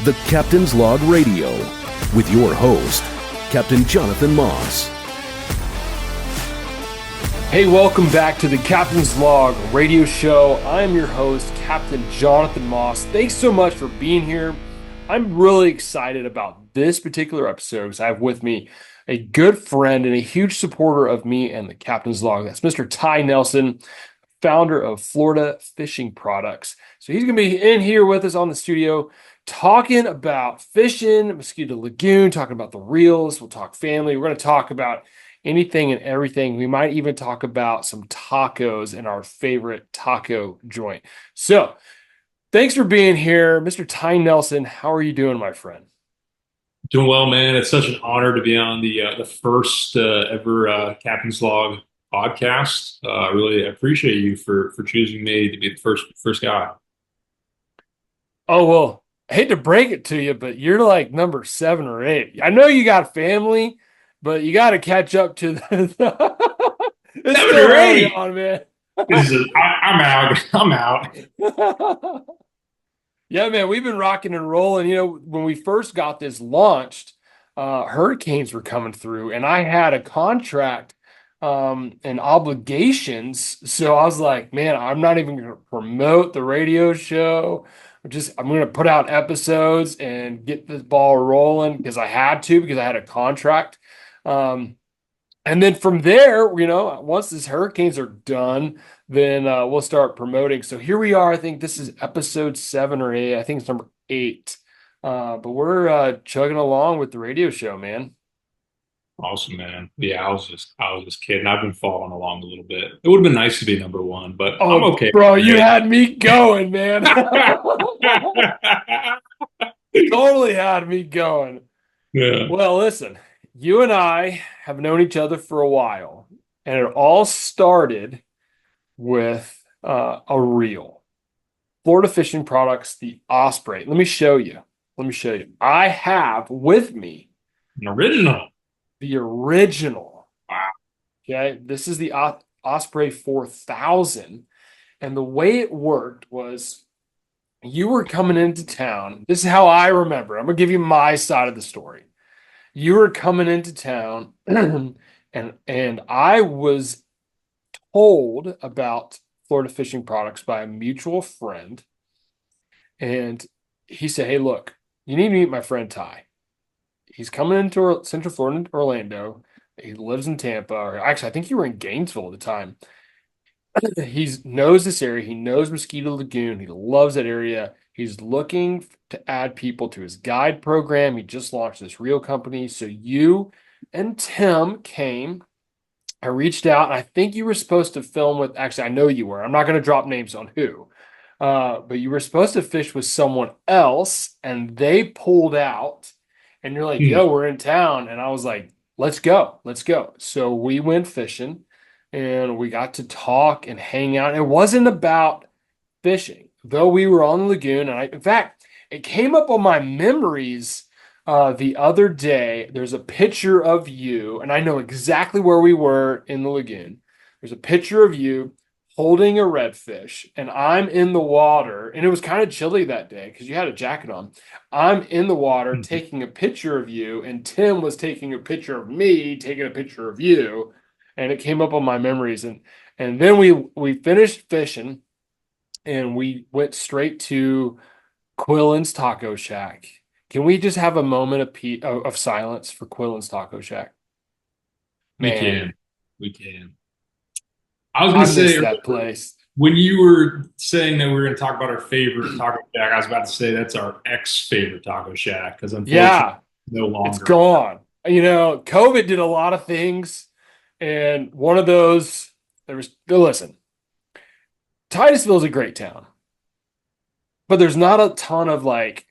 The Captain's Log Radio, with your host, Captain Jonathan Moss. Hey, welcome back to the Captain's Log Radio Show. I'm your host, Captain Jonathan Moss. Thanks so much for being here. I'm really excited about this particular episode because I have with me a good friend and a huge supporter of me and the Captain's Log. That's Mr. Ty Nelson, founder of Florida Fishing Products. So he's going to be in here with us on the studio talking about fishing, Mosquito Lagoon, talking about the reels. We'll talk family. We're going to talk about anything and everything. We might even talk about some tacos in our favorite taco joint. So thanks for being here, Mr. Ty Nelson. How are you doing, my friend? Doing well, man. It's such an honor to be on the first ever Captain's Log podcast. I really appreciate you for choosing me to be the first guy. Oh, well, I hate to break it to you, but you're like number 7 or 8. I know you got family, but you got to catch up to the it's 7 still or early 8. on, man. I'm out. I'm out. Yeah, man, we've been rocking and rolling. You know, when we first got this launched, hurricanes were coming through, and I had a contract and obligations. So I was like, man, I'm not even going to promote the radio show. I'm going to put out episodes and get this ball rolling because I had to, because I had a contract. And then from there, you know, once these hurricanes are done, then we'll start promoting. So here we are. I think this is episode 7 or 8. I think it's number 8. But we're chugging along with the radio show, man. Awesome, man. Yeah, I was just kidding. I've been following along a little bit. It would have been nice to be number 1, but I'm okay. Bro, you had me going, man. Totally had me going. Yeah. Well, listen, you and I have known each other for a while, and it all started with a reel. Florida Fishing Products, the Osprey. Let me show you. I have with me An original. the original. Wow. Okay, this is the Osprey 4000, and the way it worked was you were coming into town. This is how I remember. I'm gonna give you my side of the story. You were coming into town, and I was told about Florida Fishing Products by a mutual friend, and he said, "Hey, look, you need to meet my friend Ty. He's coming into Central Florida, Orlando. He lives in Tampa. Or actually, I think you were in Gainesville at the time. He knows this area. He knows Mosquito Lagoon. He loves that area. He's looking to add people to his guide program. He just launched this reel company. So you and Tim came. I reached out, and I think you were supposed to film with, actually, I know you were. I'm not going to drop names on who. But you were supposed to fish with someone else, and they pulled out. And you're like, yo, we're in town. And I was like, let's go. So we went fishing, and we got to talk and hang out. It wasn't about fishing, though we were on the lagoon. And in fact, it came up on my memories the other day. There's a picture of you, and I know exactly where we were in the lagoon. There's a picture of you holding a redfish, and I'm in the water, and it was kind of chilly that day because you had a jacket on. I'm in the water taking a picture of you, and Tim was taking a picture of me taking a picture of you, and it came up on my memories. And then we finished fishing, and we went straight to Quillen's Taco Shack. Can we just have a moment of silence for Quillen's Taco Shack? Man, We can. I was going to say that place. When you were saying that we were going to talk about our favorite taco shack, I was about to say that's our ex-favorite taco shack because unfortunately, no longer. It's gone. You know, COVID did a lot of things, and one of those, listen, Titusville is a great town, but there's not a ton of like,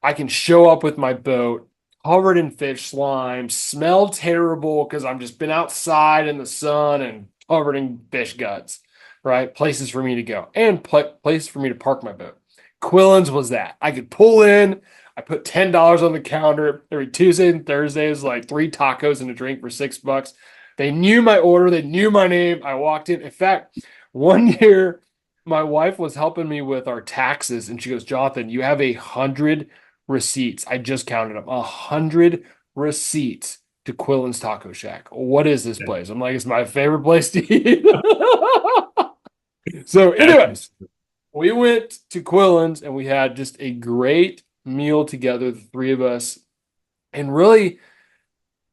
I can show up with my boat covered in fish slime, smell terrible because I've just been outside in the sun and covered in fish guts, right? Places for me to go and places for me to park my boat. Quillen's was that. I could pull in. I put $10 on the counter every Tuesday and Thursday. It was like 3 tacos and a drink for $6. They knew my order. They knew my name. I walked in. In fact, one year my wife was helping me with our taxes, and she goes, Jonathan, you have 100 receipts. I just counted them, 100 receipts to Quillen's Taco Shack. What is this place? I'm like, it's my favorite place to eat. So, anyways, we went to Quillen's and we had just a great meal together, the three of us, and really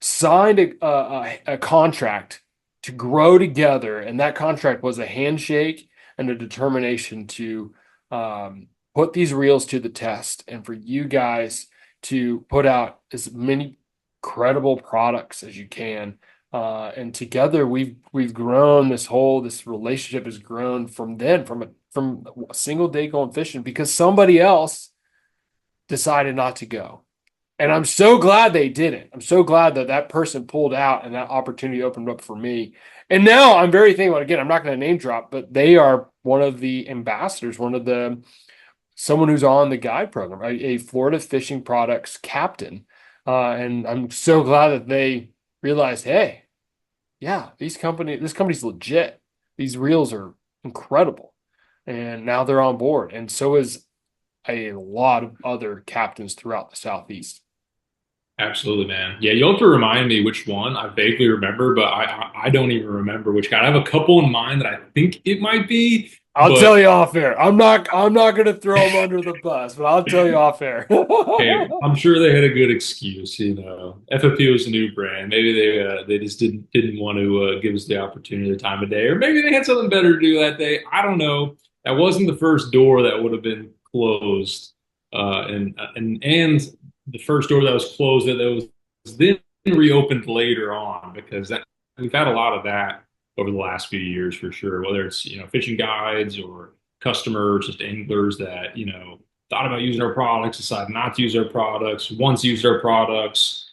signed a contract to grow together. And that contract was a handshake and a determination to put these reels to the test and for you guys to put out as many credible products as you can. And together we've grown this relationship has grown from then from a single day going fishing because somebody else decided not to go. And I'm so glad they didn't. I'm so glad that that person pulled out and that opportunity opened up for me. And now I'm very thankful. Again, I'm not going to name drop, but they are one of the ambassadors, someone who's on the guide program, a Florida Fishing Products captain. And I'm so glad that they realized, hey, yeah, this company's legit. These reels are incredible. And now they're on board. And so is a lot of other captains throughout the Southeast. Absolutely, man. Yeah, you'll have to remind me which one. I vaguely remember, but I don't even remember which guy. I have a couple in mind that I think it might be, I'll but tell you off air. I'm not gonna throw them under the bus, but I'll tell you off air. hey, I'm sure they had a good excuse. FFP was a new brand. Maybe they just didn't want to give us the opportunity, the time of day, or maybe they had something better to do that day. I don't know. That wasn't the first door that would have been closed, and the first door that was closed that was then reopened later on because we've had a lot of that over the last few years for sure. Whether it's fishing guides or customers, just anglers that thought about using our products, decided not to use our products, once used our products,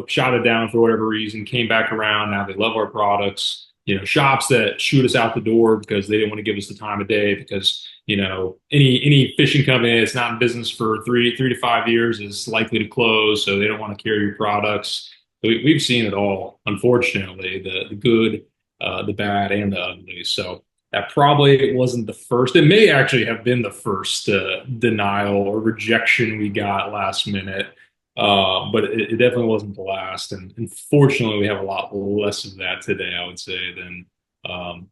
shot it down for whatever reason, came back around. Now they love our products. Shops that shoot us out the door because they didn't want to give us the time of day because any fishing company that's not in business for three to 5 years is likely to close, so they don't want to carry your products. So we've seen it all, unfortunately, the good, the bad, and the ugly. So that probably wasn't the first. It may actually have been the first denial or rejection we got last minute, but it definitely wasn't the last. And unfortunately, we have a lot less of that today, I would say, than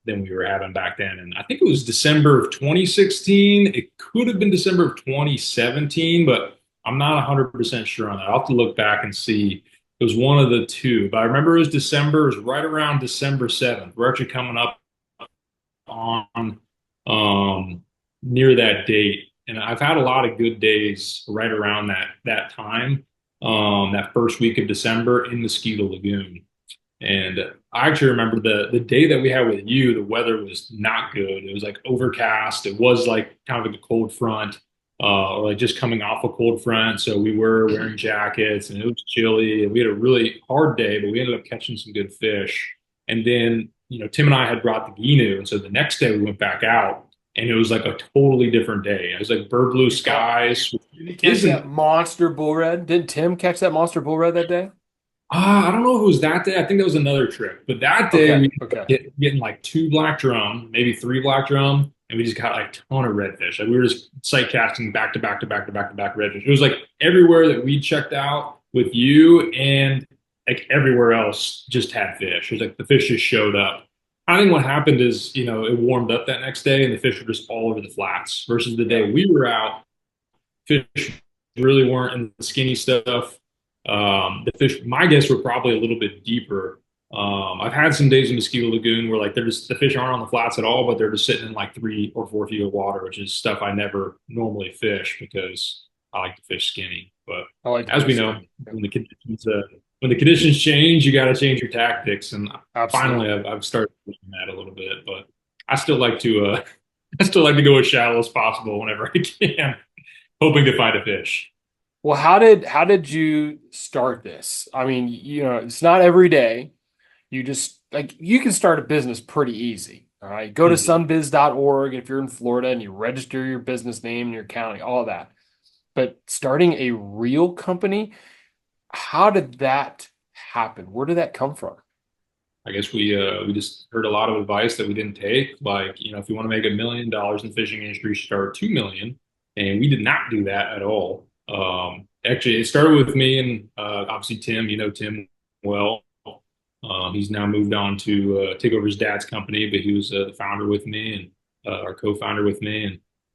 we were having back then. And I think it was December of 2016. It could have been December of 2017, but I'm not 100% sure on that. I'll have to look back and see. It was one of the two, but I remember it was December. It was right around December 7th. We're actually coming up on near that date, and I've had a lot of good days right around that time, that first week of December in Mosquito Lagoon. And I actually remember the day that we had with you, the weather was not good. It was like overcast. It was like kind of like a cold front, or like just coming off a cold front. So we were wearing jackets and it was chilly and we had a really hard day, but we ended up catching some good fish. And then, Tim and I had brought the Ginu. And so the next day we went back out and it was like a totally different day. It was like bird blue skies. Did you catch that monster bull red? Didn't Tim catch that monster bull red that day? I don't know if it was that day. I think that was another trip. But that day we ended up getting like 2 black drum, maybe 3 black drum, and we just got like a ton of redfish. Like we were just sight casting back to back to back to back to back redfish. It was like everywhere that we checked out with you and like everywhere else just had fish. It was like the fish just showed up. I think what happened is, it warmed up that next day and the fish were just all over the flats versus the day we were out, fish really weren't in the skinny stuff. The fish, my guess, were probably a little bit deeper. I've had some days in Mosquito Lagoon where like the fish aren't on the flats at all, but they're just sitting in like 3 or 4 feet of water, which is stuff I never normally fish because I like to fish skinny. But as we know, when the conditions change, you got to change your tactics. And finally, I've started doing that a little bit, but I still like to go as shallow as possible whenever I can, hoping to find a fish. Well, how did you start this? I mean, it's not every day. You just you can start a business pretty easy. All right. Go to sunbiz.org if you're in Florida and you register your business name and your county, all that. But starting a real company, how did that happen? Where did that come from? I guess we just heard a lot of advice that we didn't take. Like, if you want to make $1 million in the fishing industry, start 2 million. And we did not do that at all. Actually, it started with me and obviously Tim. You know Tim well. He's now moved on to take over his dad's company, but he was the founder with me and our co-founder with me.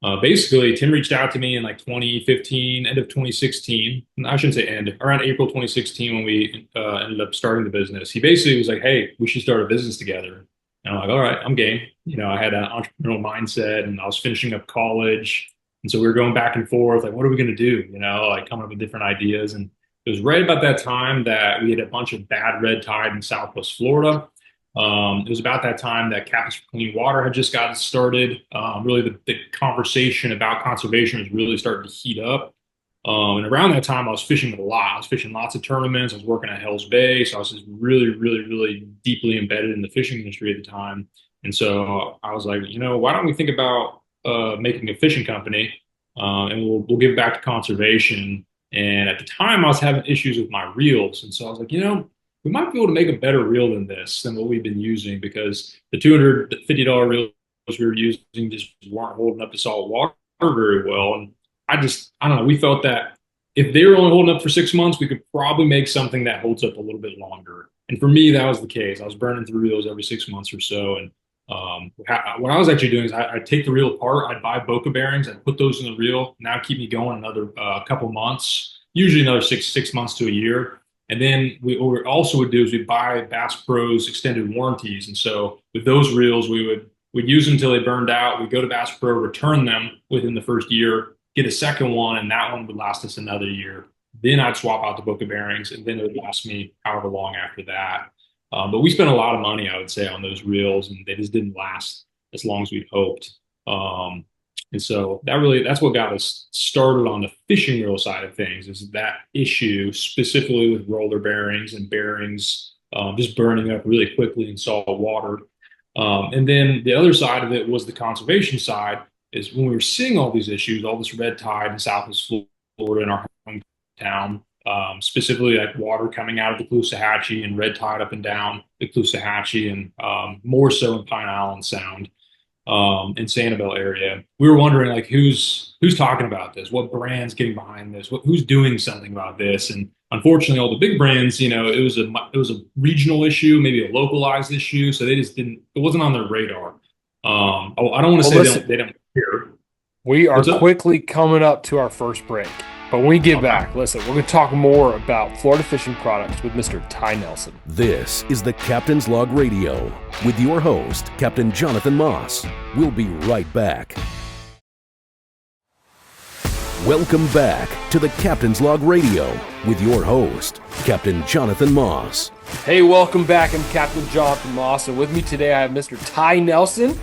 And basically, Tim reached out to me in like 2015, end of 2016. I shouldn't say end, around April 2016 when we ended up starting the business. He basically was like, "Hey, we should start a business together." And I'm like, "All right, I'm game." You know, I had an entrepreneurial mindset, and I was finishing up college, and so we were going back and forth, like, "What are we going to do?" You know, like coming up with different ideas. And it was right about that time that we had a bunch of bad red tide in Southwest Florida. It was about that time that Captains for Clean Water had just gotten started. Really, the conversation about conservation was really starting to heat up. And around that time, I was fishing a lot. I was fishing lots of tournaments. I was working at Hell's Bay, so I was just really, really, really deeply embedded in the fishing industry at the time. And so I was like, you know, why don't we think about making a fishing company, and we'll give back to conservation. And at the time, I was having issues with my reels, and so I was like, you know, we might be able to make a better reel than this than what we've been using because the $250 reels we were using just weren't holding up to salt water very well. And I don't know, we felt that if they were only holding up for 6 months, we could probably make something that holds up a little bit longer. And for me, that was the case. I was burning through reels every 6 months or so. And what I was actually doing is I'd take the reel apart, I'd buy Boca bearings, I'd put those in the reel. Now keep me going another couple months, usually another six months to a year. And then what we also would do is we'd buy Bass Pro's extended warranties. And so with those reels, we'd use them until they burned out. We'd go to Bass Pro, return them within the first year, get a second one, and that one would last us another year. Then I'd swap out the Boca bearings, and then it would last me however long after that. But we spent a lot of money, I would say, on those reels, and they just didn't last as long as we'd hoped. And so that's what got us started on the fishing reel side of things, is that issue specifically with roller bearings and bearings just burning up really quickly in salt water. And then the other side of it was the conservation side, is when we were seeing all these issues, all this red tide in Southwest Florida in our hometown, specifically like water coming out of the Caloosahatchee and red tide up and down the Caloosahatchee, and more so in Pine Island Sound, in Sanibel area. We were wondering like who's talking about this, what brand's getting behind this, who's doing something about this. And unfortunately, all the big brands, you know, it was a regional issue, maybe a localized issue, so they just didn't. It wasn't on their radar. I don't want to Well, say listen, they don't care. we are What's up? quickly coming up to our first break. But when we get Okay. back, listen, we're going to talk more about Florida fishing products with Mr. Ty Nelson. This is the Captain's Log Radio with your host, Captain Jonathan Moss. We'll be right back. Welcome back to the Captain's Log Radio with your host, Captain Jonathan Moss. Hey, welcome back. I'm Captain Jonathan Moss, and with me today I have Mr. Ty Nelson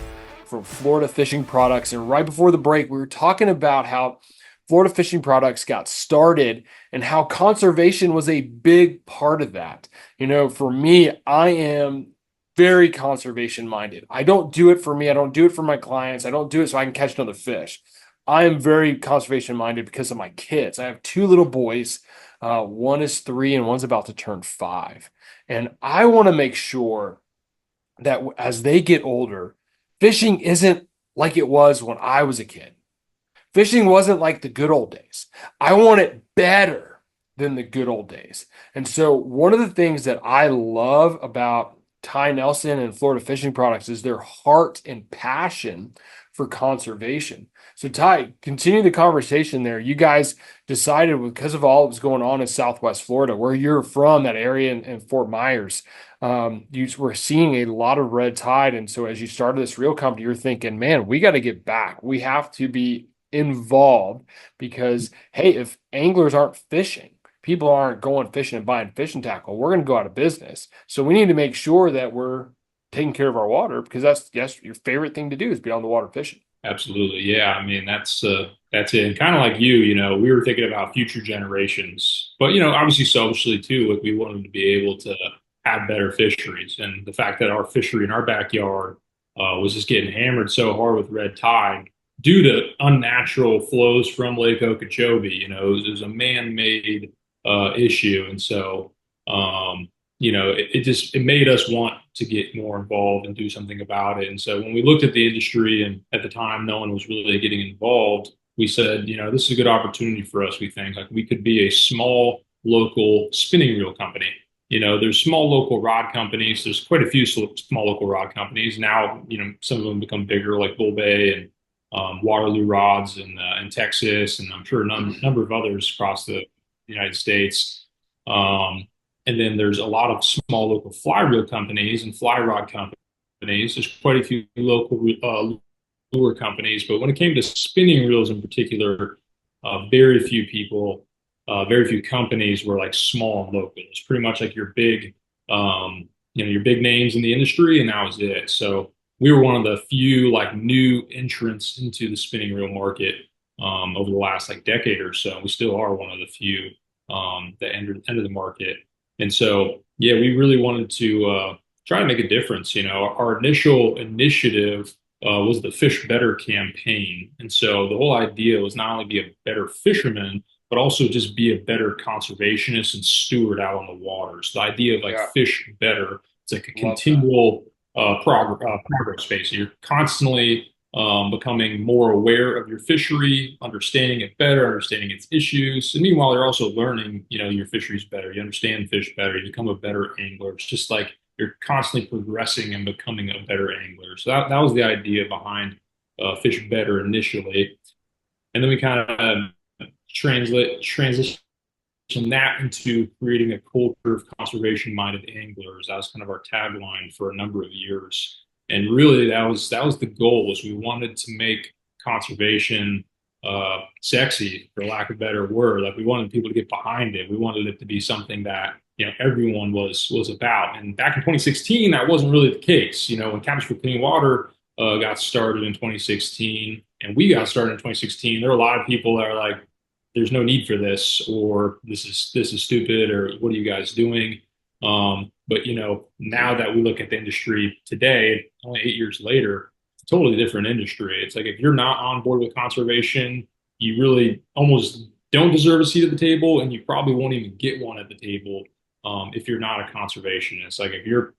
from Florida Fishing Products. And right before the break, we were talking about how Florida Fishing Products got started and how conservation was a big part of that. You know, for me, I am very conservation minded. I don't do it for me. I don't do it for my clients. I don't do it so I can catch another fish. I am very conservation minded because of my kids. I have two little boys. One is 3 and one's about to turn 5. And I want to make sure that as they get older, fishing isn't like it was when I was a kid. Fishing wasn't like the good old days. I want it better than the good old days. And so one of the things that I love about Ty Nelson and Florida Fishing Products is their heart and passion for conservation. So Ty, continue the conversation there. You guys decided, because of all that was going on in Southwest Florida, where you're from, that area in Fort Myers, you were seeing a lot of red tide. And so as you started this reel company, you're thinking, man, we got to get back. We have to be involved because, hey, if anglers aren't fishing, people aren't going fishing and buying fishing tackle, we're going to go out of business. So we need to make sure that we're taking care of our water, because that's your favorite thing to do is be on the water fishing. Absolutely. Yeah. I mean, that's it. And kind of like you know, we were thinking about future generations, but, you know, obviously socially too, like we wanted to be able to have better fisheries. And the fact that our fishery in our backyard was just getting hammered so hard with red tide due to unnatural flows from Lake Okeechobee, you know, it was a man-made issue. And so, you know, it made us want to get more involved and do something about it. And so when we looked at the industry, and at the time no one was really getting involved, we said, this is a good opportunity for us. We think like we could be a small local spinning reel company. There's small local rod companies. There's quite a few small local rod companies now. Some of them become bigger, like Bull Bay and Waterloo Rods in Texas, and I'm sure a number of others across the United States. Um, and then there's a lot of small local fly reel companies and fly rod companies. There's quite a few local lure companies, but when it came to spinning reels in particular, very few people, very few companies were like small and local. It's pretty much like your big names in the industry, and that was it. So we were one of the few like new entrants into the spinning reel market over the last like decade or so. We still are one of the few that entered the market, and so yeah, we really wanted to try to make a difference. Our initial initiative was the Fish Better campaign, and so the whole idea was not only be a better fisherman, but also just be a better conservationist and steward out on the waters. The idea of like Yeah. fish better, it's like a Love that. continual progress space. You're constantly becoming more aware of your fishery, understanding it better, understanding its issues. And meanwhile, you're also learning, your fisheries better. You understand fish better. You become a better angler. It's just like you're constantly progressing and becoming a better angler. So that was the idea behind Fish Better initially. And then we kind of transition that into creating a culture of conservation-minded anglers. That was kind of our tagline for a number of years. And really, that was the goal. Was we wanted to make conservation sexy, for lack of a better word. Like we wanted people to get behind it. We wanted it to be something that everyone was about. And back in 2016, that wasn't really the case. When Captains for Clean Water got started in 2016, and we got started in 2016, there were a lot of people that are like, there's no need for this, or this is stupid, or what are you guys doing? But now that we look at the industry today, only 8 years later, it's a totally different industry. It's like if you're not on board with conservation, you really almost don't deserve a seat at the table, and you probably won't even get one at the table if you're not a conservationist. Like if you're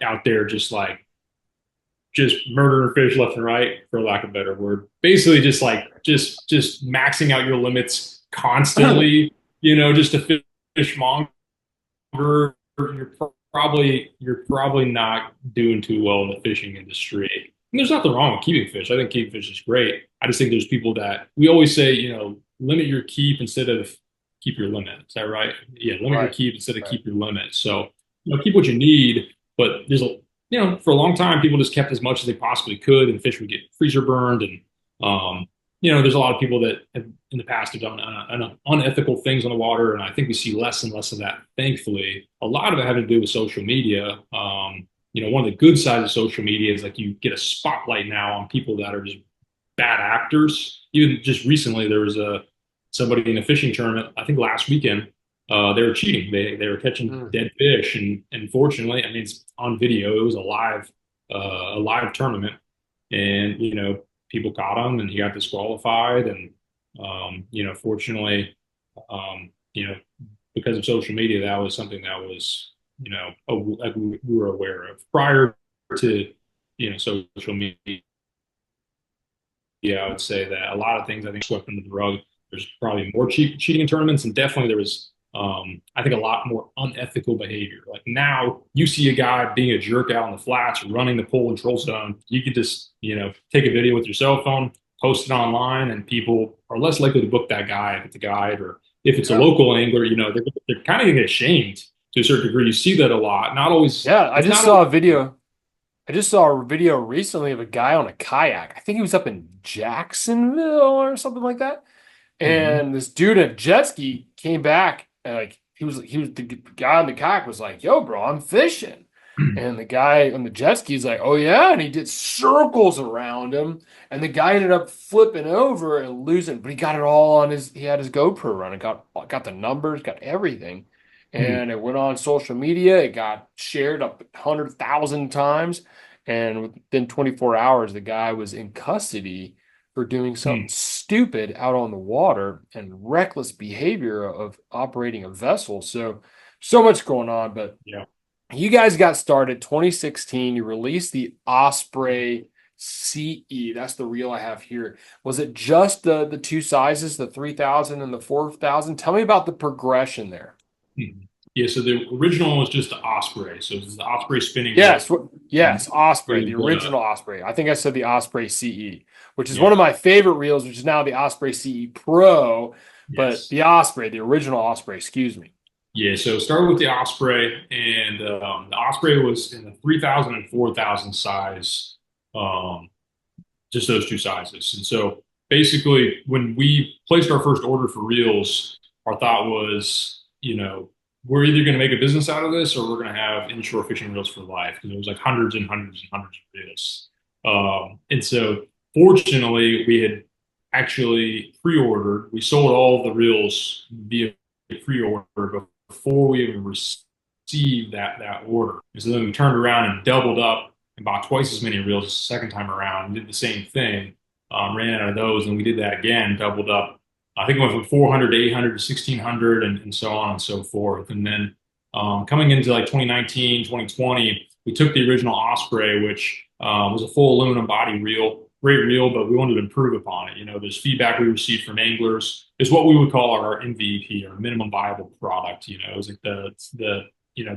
out there just murdering fish left and right, for lack of a better word. Basically, just maxing out your limits constantly. Just a fishmonger. You're probably not doing too well in the fishing industry. And there's nothing wrong with keeping fish. I think keeping fish is great. I just think there's people that we always say, limit your keep instead of keep your limit. Is that right? Yeah, limit your keep instead of keep your limit. So keep what you need, but there's for a long time, people just kept as much as they possibly could, and fish would get freezer burned. And there's a lot of people that have, in the past, have done unethical things on the water, and I think we see less and less of that. Thankfully, a lot of it having to do with social media. One of the good sides of social media is like you get a spotlight now on people that are just bad actors. Even just recently, there was somebody in a fishing tournament, I think last weekend. They were cheating. They were catching dead fish, and fortunately, I mean, it's on video. It was a live tournament, and people caught him, and he got disqualified. And fortunately, because of social media, that was something that was like we were aware of prior to social media. I would say that a lot of things I think swept under the rug. There's probably more cheating in tournaments, and definitely there was. I think a lot more unethical behavior. Like now, you see a guy being a jerk out in the flats, running the pole and troll zone. You could just, take a video with your cell phone, post it online, and people are less likely to book that guy if it's a guide, or if it's a local angler. They're kind of getting ashamed to a certain degree. You see that a lot. Not always. Yeah, I just saw a video. I just saw a video recently of a guy on a kayak. I think he was up in Jacksonville or something like that. And this dude at jet ski came back. And like he was the guy on the kayak was like, "Yo, bro, I'm fishing," and the guy on the jet ski is like, "Oh yeah," and he did circles around him, and the guy ended up flipping over and losing, but he got it all on his. He had his GoPro running, got the numbers, got everything, and it went on social media. It got shared up 100,000 times, and within 24 hours, the guy was in custody for doing something stupid out on the water and reckless behavior of operating a vessel. So much going on, but Yeah. you guys got started 2016. You released the Osprey CE. That's the reel I have here. Was it just the two sizes, the 3000 and the 4000? Tell me about the progression there. Mhm. Yeah, so the original one was just the Osprey. So it was the Osprey spinning reel. Yes, yes, Osprey, the It was, original Osprey. I think I said the Osprey CE, which is one yeah, of my favorite reels, which is now the Osprey CE Pro, but yes. the Osprey, the original Osprey, excuse me. Yeah, so started with the Osprey, and the Osprey was in the 3000 and 4000 size, um, just those two sizes. And so basically, when we placed our first order for reels, our thought was, we're either going to make a business out of this or we're going to have inshore fishing reels for life because it was like hundreds and hundreds and hundreds of reels. And so fortunately, we had actually pre-ordered. We sold all of the reels via pre-order before we even received that order. And so then we turned around and doubled up and bought twice as many reels the second time around. Did the same thing, ran out of those, and we did that again, doubled up. I think it went from 400 to 800 to 1600 and so on and so forth. And then coming into like 2019, 2020, we took the original Osprey, which was a full aluminum body reel, great reel, but we wanted to improve upon it. There's feedback we received from anglers is what we would call our MVP, or minimum viable product. It was like the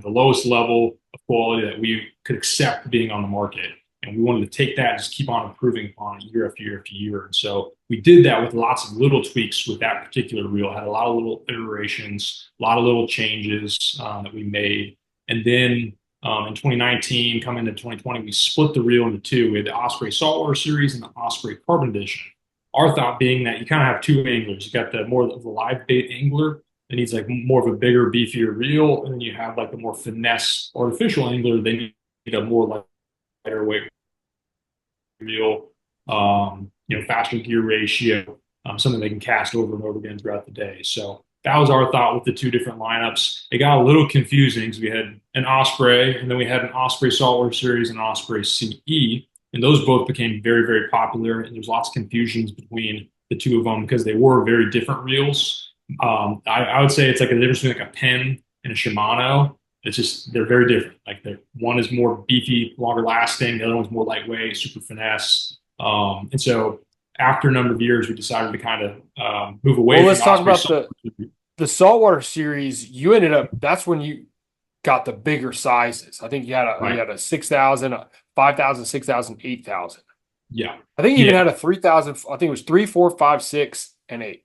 lowest level of quality that we could accept being on the market. And we wanted to take that and just keep on improving upon it year after year after year. And so we did that with lots of little tweaks with that particular reel. Had a lot of little iterations, a lot of little changes that we made. And then in 2019, coming into 2020, we split the reel into two. We had the Osprey Saltwater Series and the Osprey Carbon Edition. Our thought being that you kind of have two anglers. You got the more of the live bait angler that needs like more of a bigger, beefier reel, and then you have like the more finesse artificial angler. They need a more lighter weight reel, faster gear ratio, something they can cast over and over again throughout the day. So that was our thought with the two different lineups. It got a little confusing because we had an Osprey, and then we had an Osprey Saltwater Series and an Osprey CE, and those both became very, very popular. And there's lots of confusions between the two of them because they were very different reels. I would say it's like a difference between like a Penn and a Shimano. It's just they're very different. Like one is more beefy, longer lasting. The other one's more lightweight, super finesse. And so after a number of years, we decided to kind of move away. Well, from let's talk Osprey about the saltwater series. You ended up. That's when you got the bigger sizes. I think you had a 6,000, a 5,000, 6,000, 8,000. Yeah, I think you even had a 3,000. I think it was 3, 4, 5, 6, and 8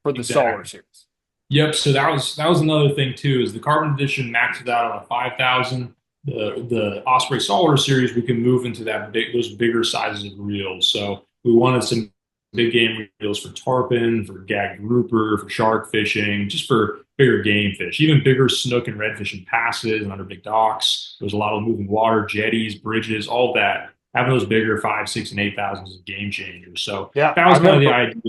for the saltwater series. Yep. So that was another thing too. Is the Carbon Edition maxed out on a 5,000. The Osprey Saltwater Series, we can move into those bigger sizes of reels. So we wanted some big game reels for tarpon, for gagged grouper, for shark fishing, just for bigger game fish, even bigger snook and redfish in passes and under big docks. There's a lot of moving water, jetties, bridges, all that. Having those bigger 5, 6, and 8,000s is a game changer. So that was kind of the idea.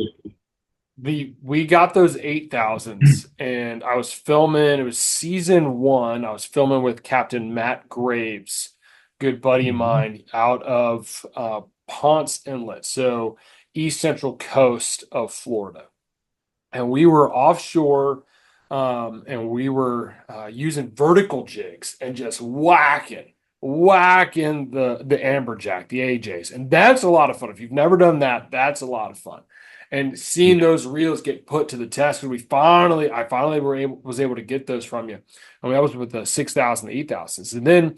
We got those 8,000s, and I was filming. It was season 1. I was filming with Captain Matt Graves, good buddy of mine, out of Ponce Inlet, so east central coast of Florida. And we were offshore, and we were using vertical jigs and just whacking the amberjack, the AJs, and that's a lot of fun. If you've never done that, that's a lot of fun. And seeing those reels get put to the test, and I finally was able to get those from you. I mean, that was with the 6,000, 8,000s, and then,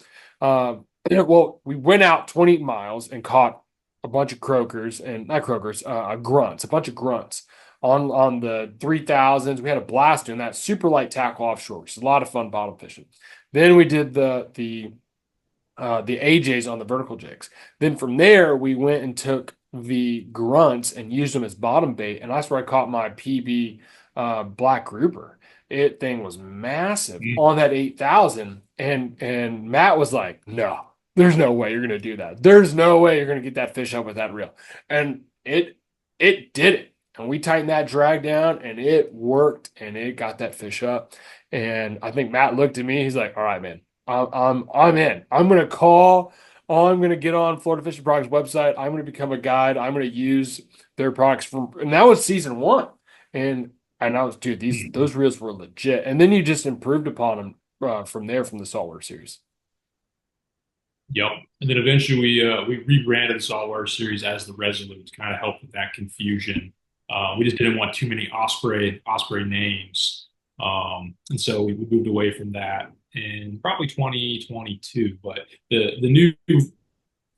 we went out 20 miles and caught a bunch of croakers and not croakers, grunts, a bunch of grunts on the 3,000s. We had a blast doing that super light tackle offshore, which is a lot of fun bottom fishing. Then we did the AJs on the vertical jigs. Then from there, we went and took the grunts and used them as bottom bait, and that's where I caught my PB black grouper. It thing was massive on that 8,000, and Matt was like, "No, there's no way you're gonna do that. There's no way you're gonna get that fish up with that reel." And it did it, and we tightened that drag down, and it worked, and it got that fish up. And I think Matt looked at me. He's like, "All right, man, I'm in. I'm gonna get on Florida Fishing Products website. I'm gonna become a guide. I'm gonna use their products and that was season 1. And I was, dude, those reels were legit. And then you just improved upon them from there, from the saltwater series. Yep. And then eventually we rebranded the saltwater series as the Resolute to kind of help with that confusion. We just didn't want too many Osprey names, and so we moved away from that in probably 2022. But the new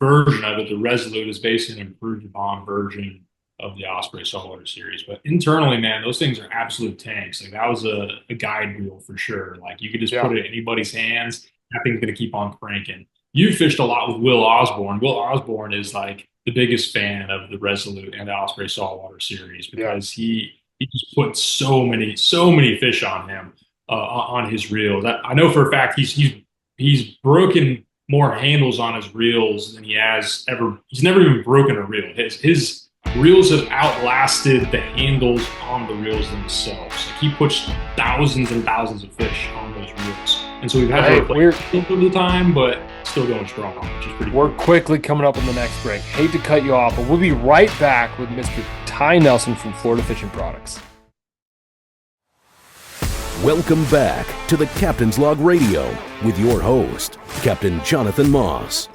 version of it, the Resolute, is basically an improved upon version of the Osprey saltwater series. But internally, man, those things are absolute tanks. Like that was a guide reel for sure. Like you could just put Yeah. it in anybody's hands. That thing's gonna keep on cranking. You fished a lot with Will Osborne. Will Osborne is like the biggest fan of the Resolute and the Osprey saltwater series Yeah. because he just put so many fish on him on his reels. I know for a fact he's broken more handles on his reels than he has ever. He's never even broken a reel. His reels have outlasted the handles on the reels themselves. Like he puts thousands and thousands of fish on those reels, and so we've had to replace them from the time, but still going strong, which is pretty. We're cool. quickly coming up on the next break. Hate to cut you off, but we'll be right back with Mr. Ty Nelson from Florida Fishing Products. Welcome back to the Captain's Log Radio with your host, Captain Jonathan Moss.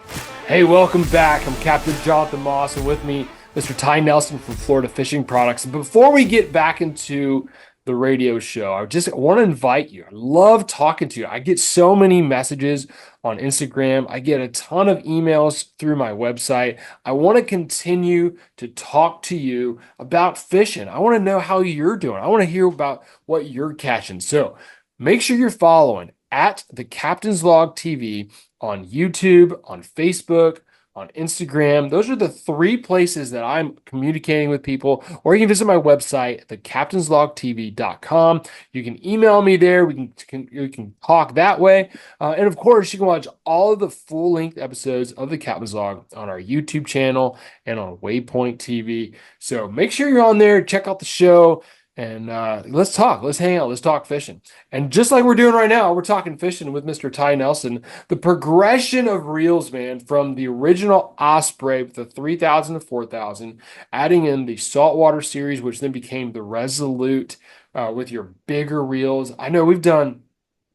Hey, welcome back. I'm Captain Jonathan Moss, and with me, Mr. Ty Nelson from Florida Fishing Products. And before we get back into the radio show, I just want to invite you. I love talking to you. I get so many messages on Instagram. I get a ton of emails through my website. I want to continue to talk to you about fishing. I want to know how you're doing. I want to hear about what you're catching. So make sure you're following at the Captain's Log TV on YouTube, on Facebook, on Instagram. Those are the three places that I'm communicating with people. Or you can visit my website, thecaptainslogtv.com. You can email me there. We can talk that way. And of course, you can watch all of the full-length episodes of the Captain's Log on our YouTube channel and on Waypoint TV. So make sure you're on there. Check out the show. And let's talk. Let's hang out. Let's talk fishing. And just like we're doing right now, we're talking fishing with Mr. Ty Nelson. The progression of reels, man, from the original Osprey with the 3,000 to 4,000, adding in the saltwater series, which then became the Resolute with your bigger reels. I know we've done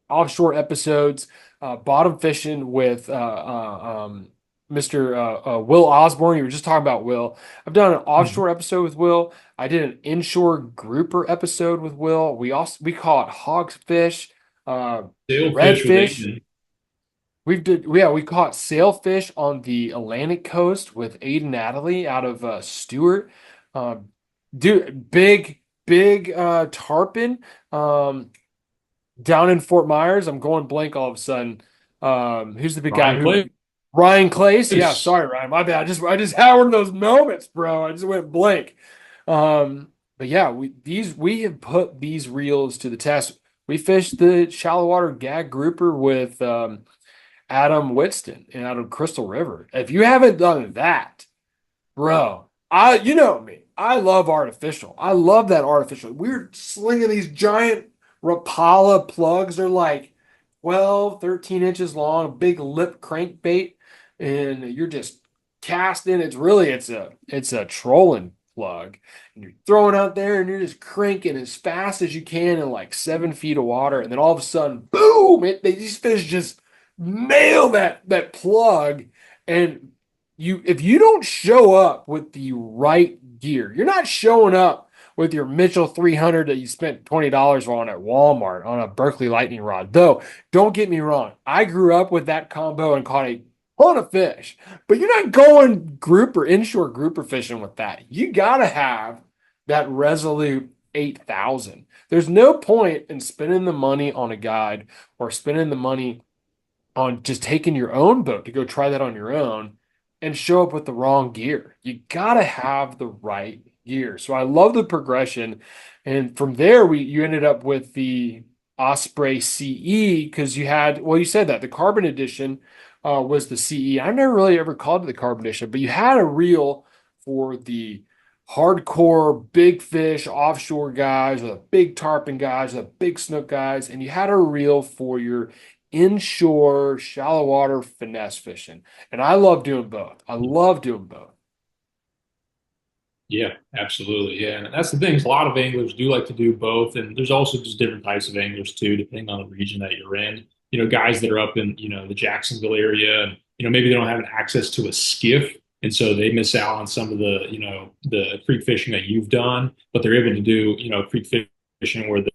offshore episodes, bottom fishing with Mr. Will Osborne. You were just talking about Will. I've done an offshore episode with Will. I did an inshore grouper episode with Will. We call it hogfish, Sailfish with redfish. Aiden. We caught sailfish on the Atlantic coast with Aiden Natalie out of Stewart. Dude, big tarpon down in Fort Myers. I'm going blank all of a sudden. Who's the big guy Ryan who Clay. Ryan Clace? Yeah, sorry, Ryan. My bad. I just had one of those moments, bro. I just went blank. But yeah, we have put these reels to the test. We fished the shallow water gag grouper with Adam Whitston and out of Crystal River. If you haven't done that, bro, you know me. I love artificial. I love that artificial. We're slinging these giant Rapala plugs. They're like 12, 13 inches long, big lip crankbait, and you're just casting. It's a trolling plug, and you're throwing out there and you're just cranking as fast as you can in like 7 feet of water, and then all of a sudden, boom! These fish just nail that plug, and if you don't show up with the right gear, you're not showing up with your Mitchell 300 that you spent $20 on at Walmart on a Berkeley lightning rod. Though, don't get me wrong, I grew up with that combo and caught a ton of fish, but you're not going inshore grouper fishing with that. You gotta have that Resolute 8,000. There's no point in spending the money on a guide or spending the money on just taking your own boat to go try that on your own and show up with the wrong gear. You gotta have the right gear. So I love the progression. And from there, you ended up with the Osprey CE because you said that the Carbon Edition was the CE. I never really ever called it the Carbon Edition, but you had a reel for the hardcore big fish offshore guys or the big tarpon guys or the big snook guys, and you had a reel for your inshore shallow water finesse fishing. And I love doing both. I love doing both. Yeah, absolutely. Yeah. And that's the thing is a lot of anglers do like to do both. And there's also just different types of anglers too, depending on the region that you're in. You know, guys that are up in, the Jacksonville area and, maybe they don't have access to a skiff, and so they miss out on some of the creek fishing that you've done, but they're able to do, creek fishing where the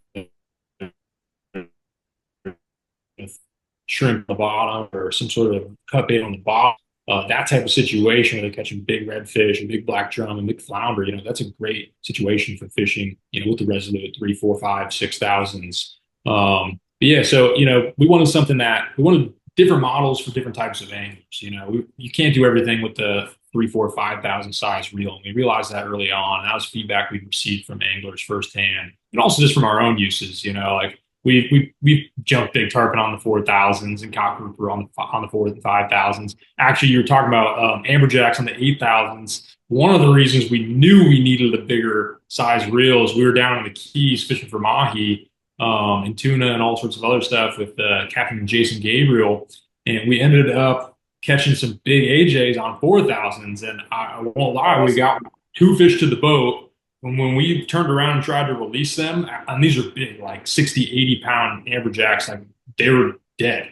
shrimp on the bottom or some sort of cut bait on the bottom. That type of situation where they're catching big redfish and big black drum and big flounder, that's a great situation for fishing, with the rest of the 3, 4, 5, 6,000s. But yeah, so we wanted different models for different types of anglers. You can't do everything with the 3, 4, 5,000 size reel. And we realized that early on. And that was feedback we received from anglers firsthand, and also just from our own uses. Like we jumped big tarpon on the 4,000s and cock grouper on the 4 and 5,000s. Actually, you were talking about amberjacks on the 8,000s. One of the reasons we knew we needed a bigger size reel is we were down in the Keys fishing for mahi and tuna and all sorts of other stuff with Captain Jason Gabriel, and we ended up catching some big AJs on 4,000s. And I won't lie, we got 2 fish to the boat. And when we turned around and tried to release them, and these are big, like 60, 80-pound amberjacks, like they were dead.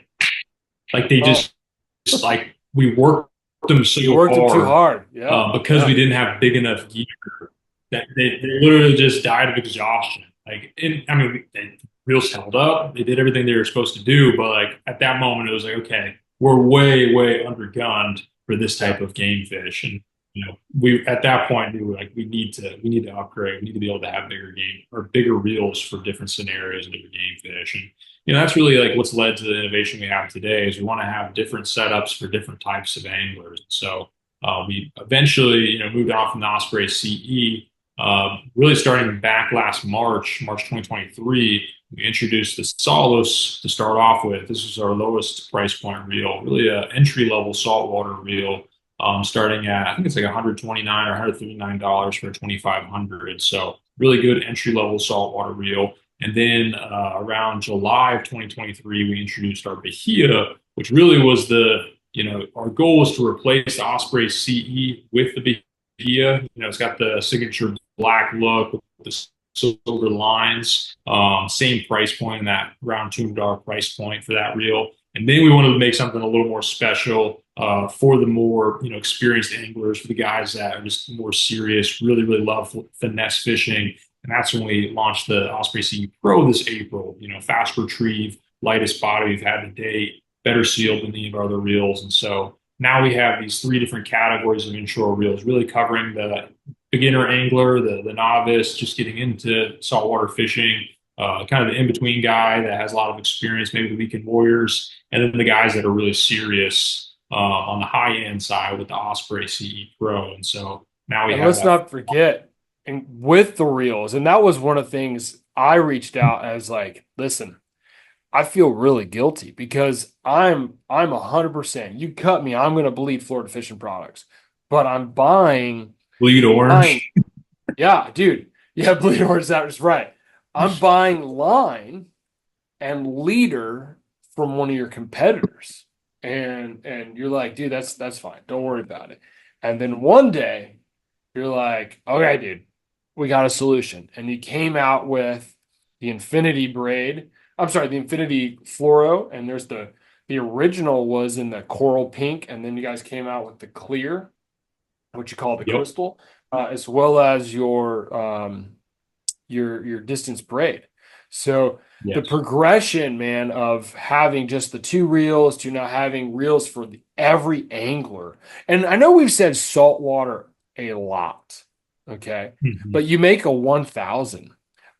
Like they like we worked them so You worked them too hard. because we didn't have big enough gear that they literally just died of exhaustion. Like, the reels held up. They did everything they were supposed to do, but like at that moment, it was like, okay, we're way, way undergunned for this type of game fish, and we at that point we were like, we need to upgrade. We need to be able to have bigger reels for different scenarios and different game fish, and that's really like what's led to the innovation we have today. Is we want to have different setups for different types of anglers. So we eventually moved on from the Osprey CE. Really starting back last March 2023, we introduced the Solos to start off with. This is our lowest price point reel, really an entry level saltwater reel, starting at, I think it's like $129 or $139 for 2,500. So really good entry level saltwater reel. And then around July of 2023, we introduced our Bahia, which really was our goal was to replace the Osprey CE with the Bahia. It's got the signature black look with the silver lines, same price point in that around $200 price point for that reel. And then we wanted to make something a little more special for the more experienced anglers, for the guys that are just more serious, really, really love finesse fishing. And that's when we launched the Osprey CE Pro this April. Fast retrieve, lightest body we've had to date, better sealed than any of our other reels. And so now we have these 3 different categories of inshore reels, really covering the beginner angler, the novice, just getting into saltwater fishing, kind of the in-between guy that has a lot of experience, maybe the weekend warriors, and then the guys that are really serious on the high-end side with the Osprey CE Pro. And so now we have let's not forget, and with the reels, and that was one of the things I reached out as like, listen, I feel really guilty because I'm 100%. You cut me, I'm going to bleed Florida Fishing Products, but I'm buying bleed orange. Yeah, dude. Yeah, bleed orange. That was right. I'm buying line and leader from one of your competitors, and you're like, dude, that's fine. Don't worry about it. And then one day, you're like, okay, dude, we got a solution, and you came out with the Infinity braid. I'm sorry, the Infinity Fluoro, and there's the original was in the coral pink, and then you guys came out with the clear, what you call the crystal, as well as your distance braid. So the progression, man, of having just the 2 reels to now having reels for every angler. And I know we've said saltwater a lot, okay, but you make a 1,000.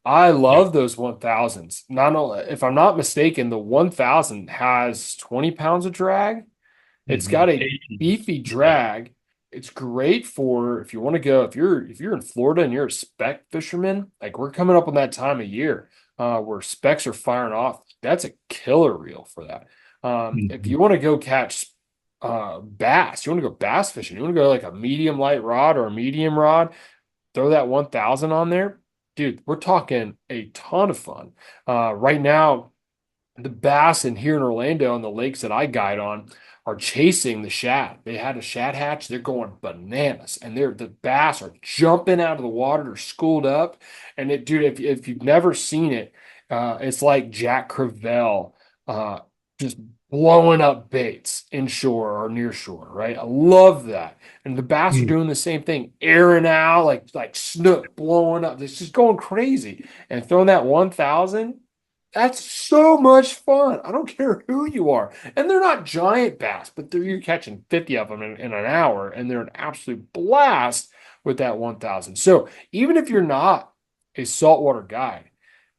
I love those 1,000s. Not only, if I'm not mistaken, the 1,000 has 20 pounds of drag. It's got a beefy drag. It's great for if you want to go, if you're in Florida and you're a spec fisherman, like we're coming up on that time of year where specs are firing off. That's a killer reel for that. If you want to go catch bass, you want to go bass fishing, you want to go like a medium light rod or a medium rod, throw that 1,000 on there. Dude, we're talking a ton of fun. Right now, the bass in here in Orlando and the lakes that I guide on are chasing the shad. They had a shad hatch. They're going bananas, and the bass are jumping out of the water. They're schooled up, and dude, if you've never seen it, it's like Jack Crevalle just blowing up baits inshore or near shore, right? I love that. And the bass are Mm. doing the same thing, airing out like snook blowing up. It's just going crazy. And throwing that 1,000, that's so much fun. I don't care who you are. And they're not giant bass, but you're catching 50 of them in an hour, and they're an absolute blast with that 1,000. So even if you're not a saltwater guy,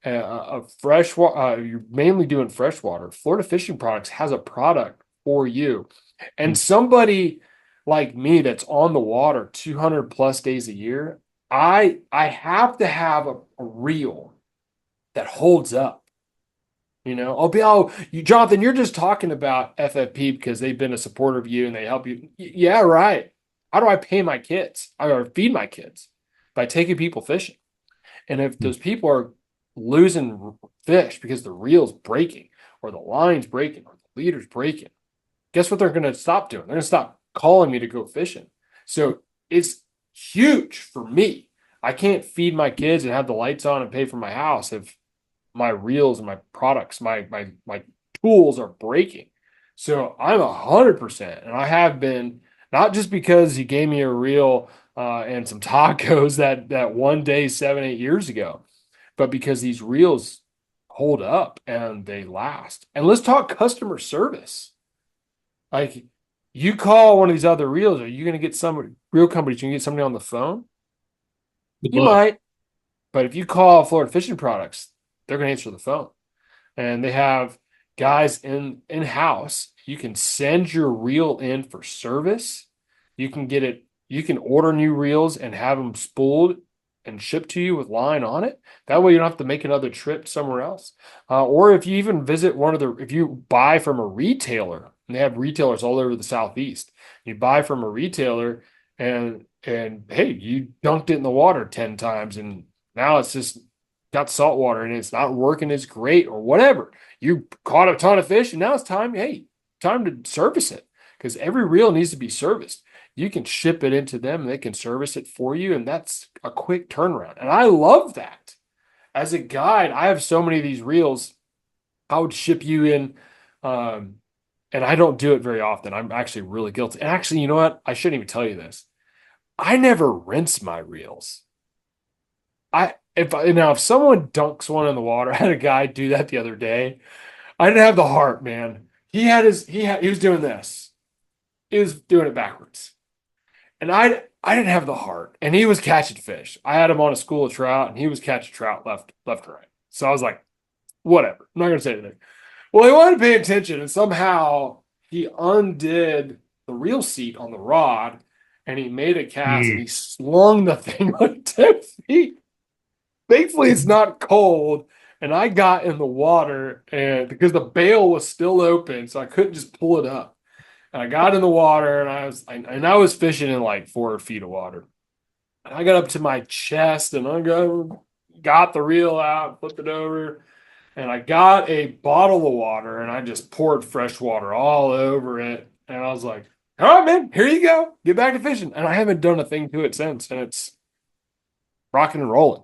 you're mainly doing freshwater. Florida Fishing Products has a product for you. And Mm. somebody like me that's on the water 200 plus days a year, I have to have a reel that holds up. Jonathan, you're just talking about FFP because they've been a supporter of you and they help you. Yeah, right. How do I pay my kids or feed my kids? By taking people fishing. And if Mm. those people are losing fish because the reel's breaking or the line's breaking or the leader's breaking, guess what they're going to stop doing? They're going to stop calling me to go fishing. So it's huge for me. I can't feed my kids and have the lights on and pay for my house if my reels and my products, my tools are breaking. So I'm 100%, and I have been, not just because he gave me a reel and some tacos that one day 7, 8 years ago, but because these reels hold up and they last. And let's talk customer service. Like, you call one of these other reels, are you going to get some reel companies? You can get somebody on the phone. Good You luck. might, but if you call Florida Fishing Products, they're going to answer the phone. And they have guys in house. You can send your reel in for service. You can get it. You can order new reels and have them spooled and shipped to you with line on it. That way, you don't have to make another trip somewhere else. Or if you even visit if you buy from a retailer, and they have retailers all over the Southeast, you buy from a retailer, and hey, you dunked it in the water 10 times, and now it's just got salt water and it's not working as great or whatever. You caught a ton of fish and now it's time, hey, time to service it because every reel needs to be serviced. You can ship it into them and they can service it for you. And that's a quick turnaround. And I love that. As a guide, I have so many of these reels. I would ship you in, um, and I don't do it very often. I'm actually really guilty. And actually, you know what? I shouldn't even tell you this. I never rinse my reels. If someone dunks one in the water, I had a guy do that the other day. I didn't have the heart, man. He was doing this. He was doing it backwards. And I didn't have the heart. And he was catching fish. I had him on a school of trout and he was catching trout left and right. So I was like, whatever. I'm not gonna say anything. Well, he wanted to pay attention, and somehow he undid the reel seat on the rod and he made a cast and Mm. he slung the thing like 10 feet. Thankfully, it's not cold. And I got in the water and because the bail was still open, so I couldn't just pull it up. And I got in the water and I was fishing in like 4 feet of water. And I got up to my chest and got the reel out, flipped it over, and I got a bottle of water and I just poured fresh water all over it. And I was like, all right, man, here you go. Get back to fishing. And I haven't done a thing to it since. And it's rocking and rolling.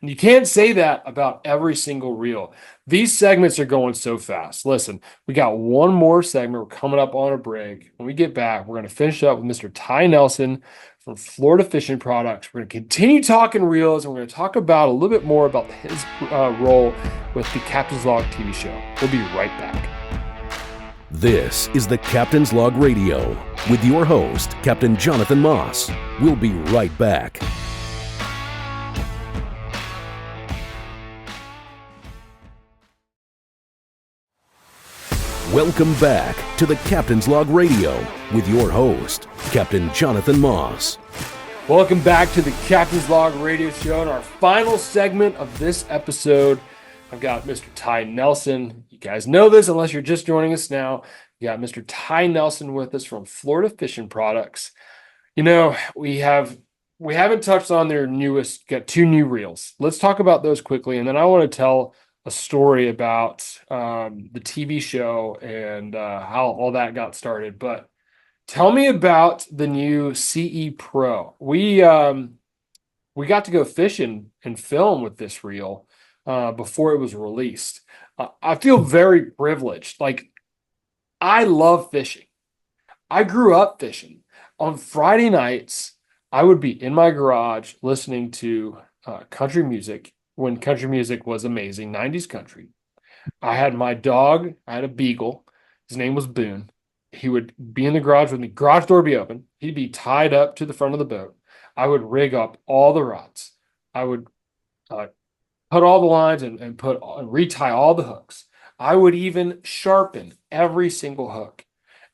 And you can't say that about every single reel. These segments are going so fast. Listen, we got one more segment. We're coming up on a break. When we get back, we're going to finish up with Mr. Ty Nelson from Florida Fishing Products. We're going to continue talking reels, and we're going to talk about a little bit more about his role with the Captain's Log TV show. We'll be right back. This is the Captain's Log Radio with your host, Captain Jonathan Moss. We'll be right back. Welcome back to the Captain's Log Radio with your host, Captain Jonathan Moss. Welcome back to the Captain's Log Radio Show. And our final segment of this episode, I've got Mr. Ty Nelson. You guys know this unless you're just joining us now. We got Mr. Ty Nelson with us from Florida Fishing Products. You know, we haven't touched on their newest, got 2 new reels. Let's talk about those quickly, and then I want to tell a story about the TV show and how all that got started. But tell me about the new CE Pro. We got to go fishing and film with this reel before it was released. I feel very privileged. Like, I love fishing. I grew up fishing. On Friday nights, I would be in my garage listening to country music when country music was amazing, 90s country. I had my dog, I had a beagle. His name was Boone. He would be in the garage with me, garage door would be open. He'd be tied up to the front of the boat. I would rig up all the rods. I would uh, put all the lines and put and retie all the hooks. I would even sharpen every single hook.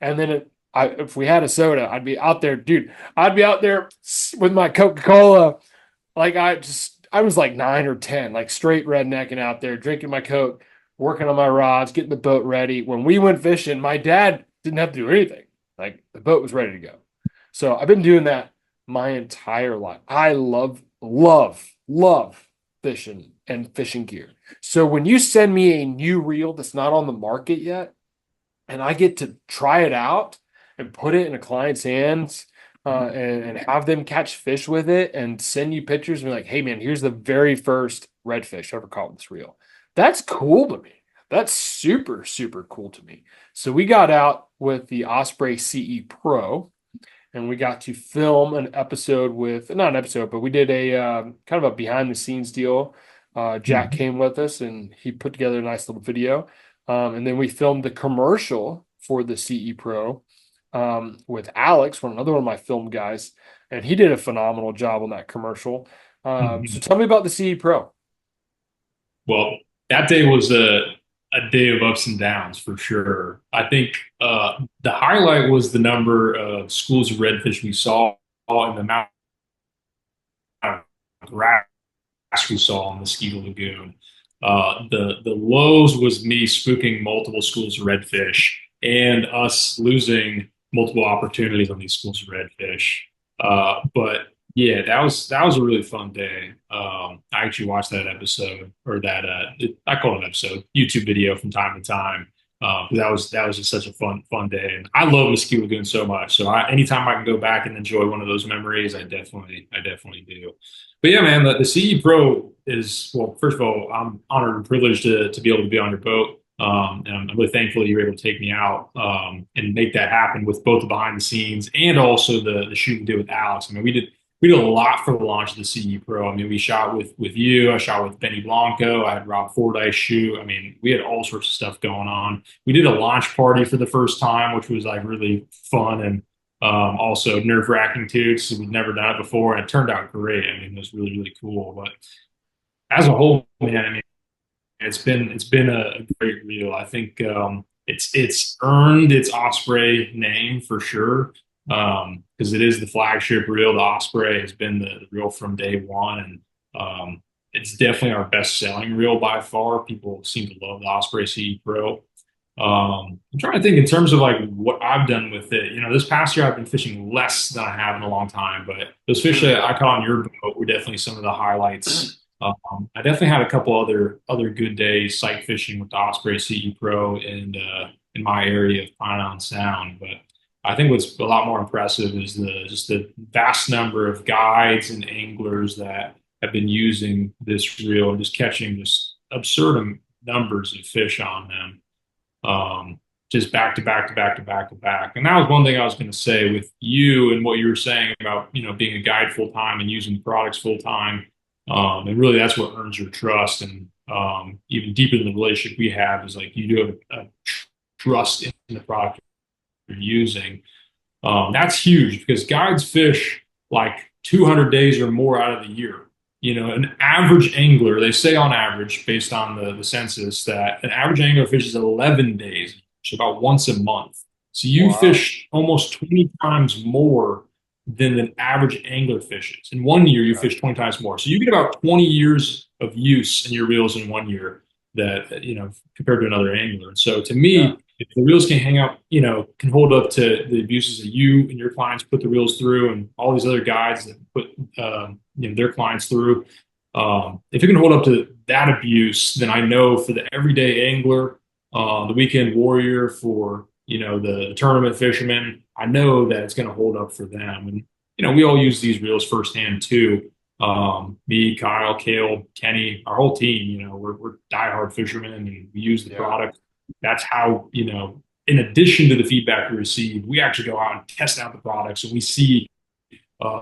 And then if we had a soda, I'd be out there, dude. I'd be out there with my Coca-Cola. Like I was like 9 or 10, like straight rednecking out there, drinking my Coke, working on my rods, getting the boat ready. When we went fishing, my dad didn't have to do anything. Like the boat was ready to go. So I've been doing that my entire life. I love fishing and fishing gear. So when you send me a new reel that's not on the market yet, and I get to try it out and put it in a client's hands and have them catch fish with it and send you pictures and be like, hey man, here's the very first redfish I ever caught with this reel. That's cool to me. That's super, super cool to me. So we got out with the Osprey CE Pro and we got to film an episode with, not an episode, but we did a kind of a behind the scenes deal. Jack came with us and he put together a nice little video. And then we filmed the commercial for the CE Pro with Alex, another one of my film guys, and he did a phenomenal job on that commercial. So tell me about the CE Pro. Well, that day was a day of ups and downs for sure. I think the highlight was the number of schools of redfish we saw and the amount of grass we saw in the Mosquito Lagoon. The lows was me spooking multiple schools of redfish and us losing multiple opportunities on these schools of redfish. But yeah, that was a really fun day. I actually watched that episode or that I call it an episode YouTube video from time to time. That was just such a fun day, and I love Mosquito Lagoon so much. So anytime I can go back and enjoy one of those memories, I definitely do. But yeah, man, the CE Pro is, well, first of all, I'm honored and privileged to be able to be on your boat. And I'm really thankful you were able to take me out and make that happen with both the behind the scenes and also the shoot we did with Alex. I mean, we did a lot for the launch of the CE Pro. I mean, we shot with you. I shot with Benny Blanco. I had Rob Fordyce shoot. I mean, we had all sorts of stuff going on. We did a launch party for the first time, which was like really fun and also nerve wracking too, because we'd never done it before, and it turned out great. I mean, it was really cool. But as a whole, man, I mean, it's been a great reel. I think it's earned its Osprey name for sure because it is the flagship reel. The Osprey has been the reel from day one, and it's definitely our best selling reel by far. People seem to love the Osprey CE Pro. I'm trying to think in terms of like what I've done with it. You know, this past year I've been fishing less than I have in a long time, but those fish that I caught on your boat were definitely some of the highlights. I definitely had a couple other good days sight fishing with the Osprey CE Pro and in my area of Pine Island Sound. But I think what's a lot more impressive is the vast number of guides and anglers that have been using this reel and just catching just absurd numbers of fish on them. Just back to back to back to back to back. And that was one thing I was going to say with you and what you were saying about, you know, being a guide full time and using the products full time. And really that's what earns your trust. And even deeper than the relationship we have is like you do have a trust in the product you're using. That's huge because guides fish like 200 days or more out of the year. You know, an average angler, they say on average, based on the census, that an average angler fishes 11 days, so about once a month. So you fish almost 20 times more than an average angler fishes. In 1 year, you fish 20 times more. So you get about 20 years of use in your reels in 1 year that, you know, compared to another angler. So to me, if the reels can hang up, you know, can hold up to the abuses that you and your clients put the reels through and all these other guides that put, you know, their clients through, if it can hold up to that abuse, then I know for the everyday angler, the weekend warrior, for, you know, the tournament fisherman, I know that it's going to hold up for them. And, you know, we all use these reels firsthand too. Me, Kyle, Cale, Kenny, our whole team, you know, we're diehard fishermen and we use the product. That's how, you know, in addition to the feedback we receive, we actually go out and test out the products, and we see uh,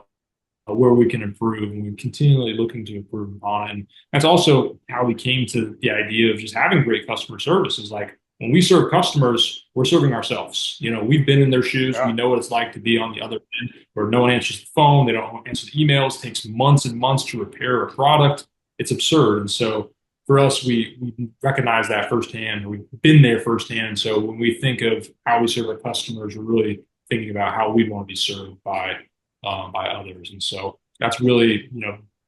where we can improve, and we're continually looking to improve on it. And that's also how we came to the idea of just having great customer service. Is like when we serve customers, we're serving ourselves. We've been in their shoes. We Yeah. know what it's like to be on the other end where no one answers the phone, they don't answer the emails, it takes months and months to repair a product. It's absurd. And so for us, we recognize that firsthand. We've been there firsthand. So when we think of how we serve our customers, we're really thinking about how we want to be served by others. And so that's really,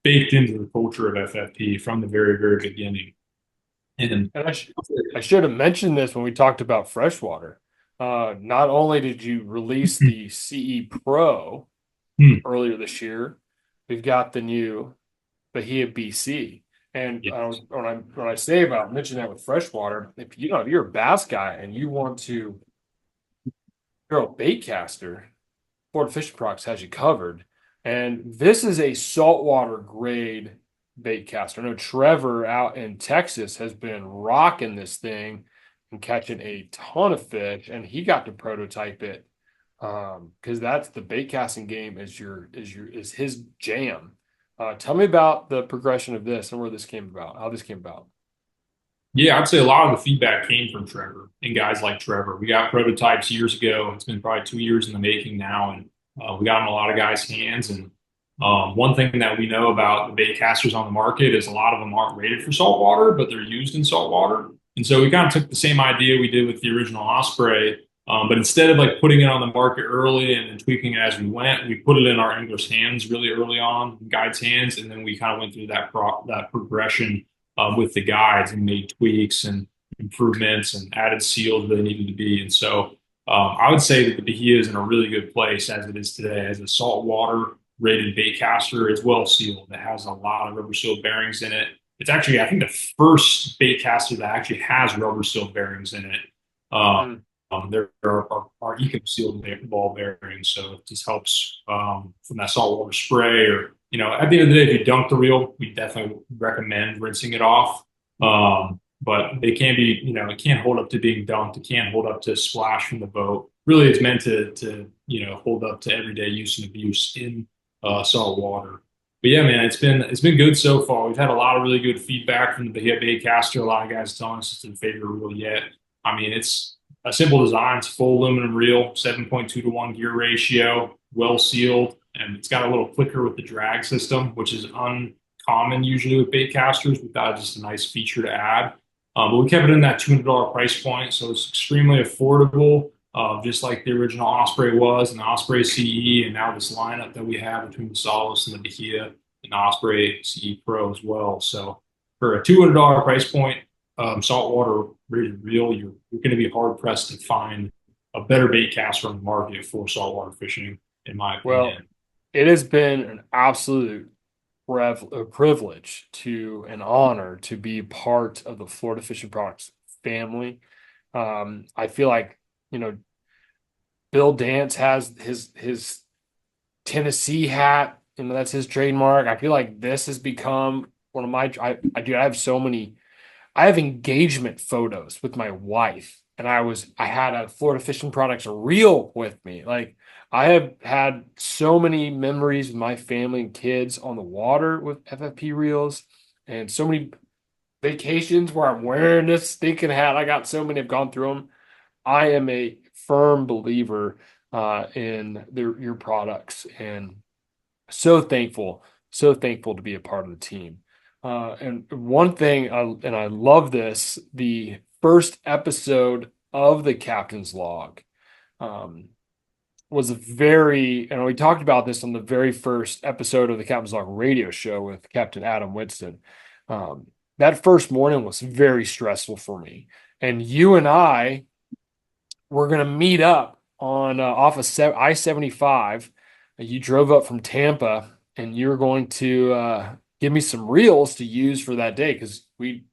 baked into the culture of FFP from the very, very beginning. And And I should have mentioned this when we talked about freshwater. Not only did you release the CE Pro earlier this year, we've got the new Bahia BC. And yes. when I say about mention that with freshwater, if you're a bass guy and you want to throw a bait caster, Florida Fishing Products has you covered. And this is a saltwater grade bait caster. I know Trevor out in Texas has been rocking this thing and catching a ton of fish, and he got to prototype it because that's the bait casting game is his jam. Tell me about the progression of this and where this came about, how this came about. Yeah, I'd say a lot of the feedback came from Trevor and guys like Trevor. We got prototypes years ago. It's been probably 2 years in the making now, and we got them in a lot of guys' hands. And one thing that we know about the bait casters on the market is a lot of them aren't rated for saltwater, but they're used in saltwater. And so we kind of took the same idea we did with the original Osprey, but instead of like putting it on the market early and then tweaking it as we went, we put it in our anglers' hands really early on, guides' hands, and then we kind of went through that progression with the guides and made tweaks and improvements and added seals where they needed to be. And so I would say that the Bahia is in a really good place as it is today. As a saltwater rated bait caster, it's well sealed. It has a lot of rubber seal bearings in it. It's actually, I think, the first bait caster that actually has rubber seal bearings in it. There are eco sealed ball bearings, so it just helps from that saltwater spray. Or at the end of the day, if you dunk the reel, we definitely recommend rinsing it off. But they can be, it can't hold up to being dunked. It can't hold up to splash from the boat. Really, it's meant to hold up to everyday use and abuse in salt water. But yeah, man, it's been good so far. We've had a lot of really good feedback from the Bahia bait caster. A lot of guys telling us it's their favorite reel yet. I mean, it's a simple design. It's full aluminum reel, 7.2 to 1 gear ratio, well sealed, and it's got a little clicker with the drag system, which is uncommon usually with bait casters. We thought it was just a nice feature to add. But we kept it in that $200 price point, so it's extremely affordable, just like the original Osprey was, and the Osprey CE, and now this lineup that we have between the Solace and the Bahia and the Osprey CE Pro as well. So for a $200 price point, saltwater rated reel, you're going to be hard pressed to find a better bait caster on the market for saltwater fishing, in my opinion. Well, it has been an absolute privilege an honor to be part of the Florida Fishing Products family. I feel like, Bill Dance has his Tennessee hat, that's his trademark. I feel like this has become one of my, I have so many, I have engagement photos with my wife, and I had a Florida Fishing Products reel with me. Like, I have had so many memories with my family and kids on the water with FFP reels, and so many vacations where I'm wearing this stinking hat. I got so many, I've gone through them. I am a firm believer in your products, and so thankful to be a part of the team. And one thing, and I love this, the first episode of the Captain's Log was and we talked about this on the very first episode of the Captain's Log radio show with Captain Adam Winston. That first morning was very stressful for me. And you and I were going to meet up on off of I-75. You drove up from Tampa, and you were going to give me some reels to use for that day, because we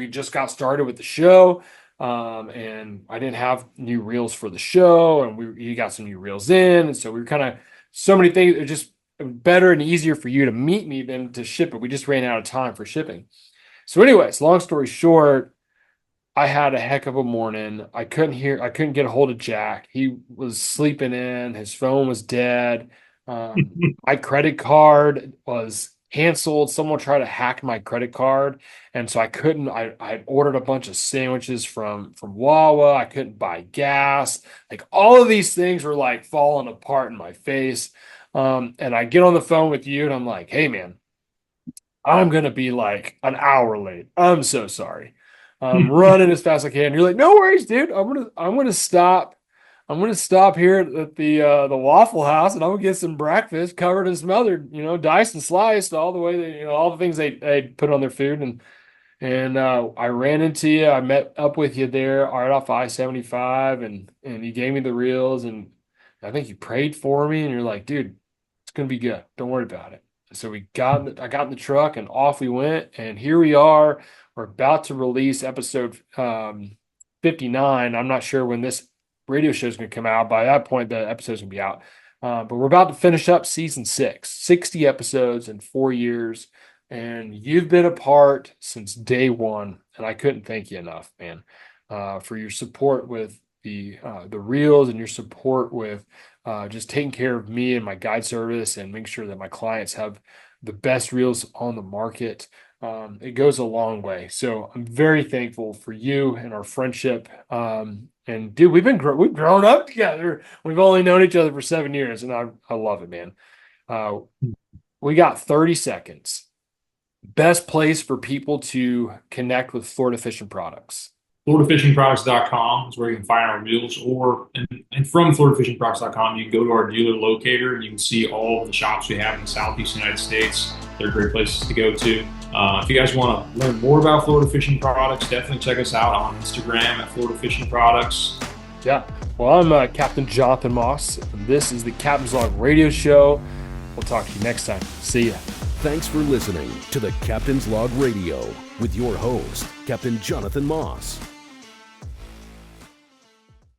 just got started with the show, and I didn't have new reels for the show, and you got some new reels in, and so we were kind of so many things. It just better and easier for you to meet me than to ship it. We just ran out of time for shipping. So anyways, long story short, I had a heck of a morning. I couldn't get a hold of Jack. He was sleeping in, his phone was dead. My credit card was canceled. Someone tried to hack my credit card, and so I couldn't. I ordered a bunch of sandwiches from Wawa. I couldn't buy gas. Like all of these things were like falling apart in my face. And I get on the phone with you, and I'm like, "Hey, man, I'm gonna be like an hour late. I'm so sorry. I'm running as fast as I can." You're like, "No worries, dude. I'm gonna stop. I'm gonna stop here at the Waffle House, and I'm gonna get some breakfast covered and smothered, diced and sliced, all the way that, all the things they put on their food." And I ran into you. I met up with you there right off I-75, and you gave me the reels, and I think you prayed for me, and you're like, "Dude, it's gonna be good. Don't worry about it." So I got in the truck and off we went, and here we are. We're about to release episode 59. I'm not sure when this radio show is going to come out. By that point, the episode's going to be out. But we're about to finish up season 6, 60 episodes in 4 years. And you've been a part since day one. And I couldn't thank you enough, man, for your support with the reels, and your support with just taking care of me and my guide service, and making sure that my clients have the best reels on the market. It goes a long way. So I'm very thankful for you and our friendship. And dude, we've grown up together. We've only known each other for 7 years, and I love it, man. We got 30 seconds. Best place for people to connect with Florida Fishing Products. FloridaFishingProducts.com is where you can find our reels, and from FloridaFishingProducts.com, you can go to our dealer locator and you can see all of the shops we have in the Southeast United States. They're great places to go to. If you guys want to learn more about Florida Fishing Products, definitely check us out on Instagram at Florida Fishing Products. Yeah. Well, I'm Captain Jonathan Moss, and this is the Captain's Log Radio Show. We'll talk to you next time. See ya. Thanks for listening to the Captain's Log Radio with your host, Captain Jonathan Moss.